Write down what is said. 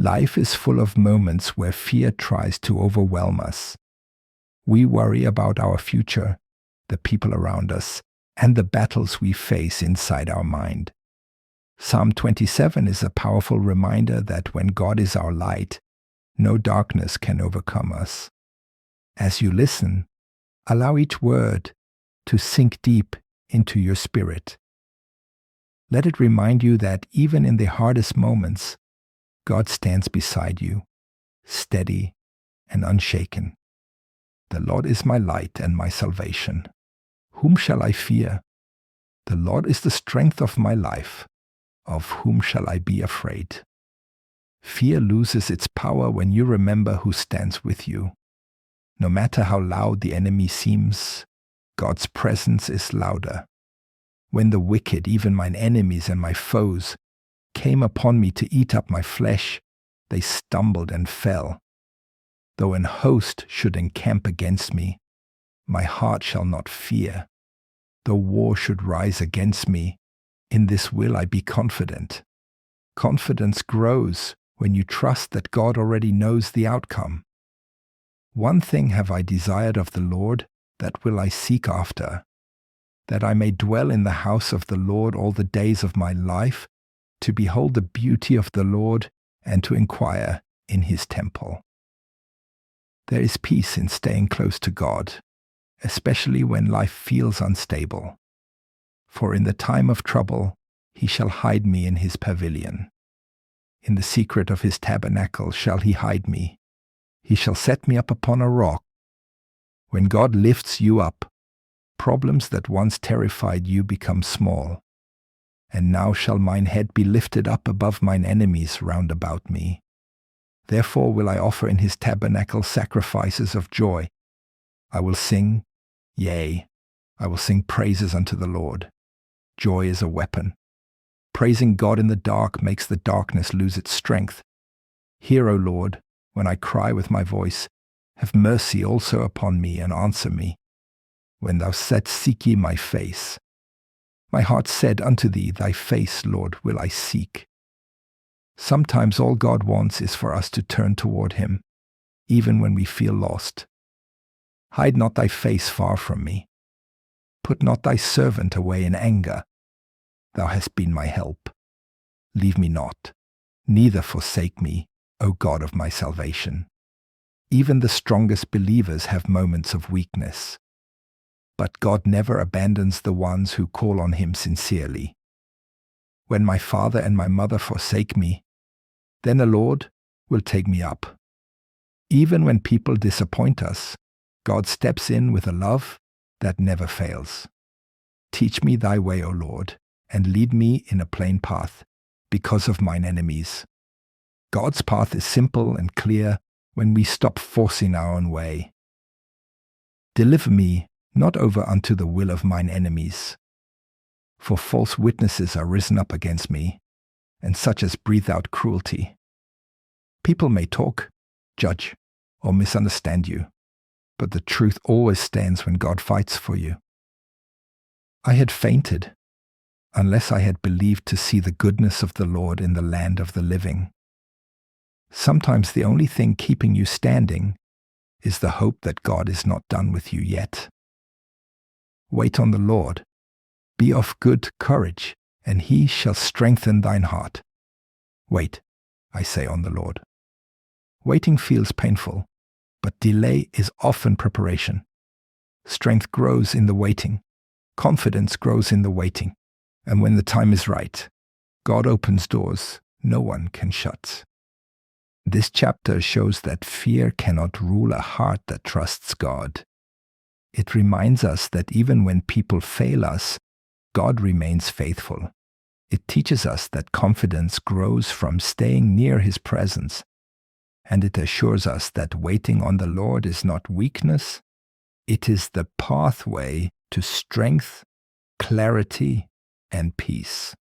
Life is full of moments where fear tries to overwhelm us. We worry about our future, the people around us, and the battles we face inside our mind. Psalm 27 is a powerful reminder that when God is our light, no darkness can overcome us. As you listen, allow each word to sink deep into your spirit. Let it remind you that even in the hardest moments, God stands beside you, steady and unshaken. The Lord is my light and my salvation. Whom shall I fear? The Lord is the strength of my life. Of whom shall I be afraid? Fear loses its power when you remember who stands with you. No matter how loud the enemy seems, God's presence is louder. When the wicked, even mine enemies and my foes, came upon me to eat up my flesh, they stumbled and fell. Though an host should encamp against me, my heart shall not fear. Though war should rise against me, in this will I be confident. Confidence grows when you trust that God already knows the outcome. One thing have I desired of the Lord, that will I seek after, that I may dwell in the house of the Lord all the days of my life, to behold the beauty of the Lord and to inquire in his temple. There is peace in staying close to God, especially when life feels unstable. For in the time of trouble he shall hide me in his pavilion. In the secret of his tabernacle shall he hide me. He shall set me up upon a rock. When God lifts you up, problems that once terrified you become small. And now shall mine head be lifted up above mine enemies round about me. Therefore will I offer in his tabernacle sacrifices of joy. I will sing, yea, I will sing praises unto the Lord. Joy is a weapon. Praising God in the dark makes the darkness lose its strength. Hear, O Lord, when I cry with my voice. Have mercy also upon me and answer me. When thou saidst, seek ye my face. My heart said unto thee, thy face, Lord, will I seek. Sometimes all God wants is for us to turn toward him, even when we feel lost. Hide not thy face far from me. Put not thy servant away in anger. Thou hast been my help. Leave me not, neither forsake me, O God of my salvation. Even the strongest believers have moments of weakness. But God never abandons the ones who call on him sincerely. When my father and my mother forsake me, then the Lord will take me up. Even when people disappoint us, God steps in with a love that never fails. Teach me thy way, O Lord, and lead me in a plain path, because of mine enemies. God's path is simple and clear when we stop forcing our own way. Deliver me not over unto the will of mine enemies. For false witnesses are risen up against me, and such as breathe out cruelty. People may talk, judge, or misunderstand you, but the truth always stands when God fights for you. I had fainted, unless I had believed to see the goodness of the Lord in the land of the living. Sometimes the only thing keeping you standing is the hope that God is not done with you yet. Wait on the Lord. Be of good courage, and he shall strengthen thine heart. Wait, I say, on the Lord. Waiting feels painful, but delay is often preparation. Strength grows in the waiting. Confidence grows in the waiting. And when the time is right, God opens doors no one can shut. This chapter shows that fear cannot rule a heart that trusts God. It reminds us that even when people fail us, God remains faithful. It teaches us that confidence grows from staying near his presence, and it assures us that waiting on the Lord is not weakness, it is the pathway to strength, clarity, and peace.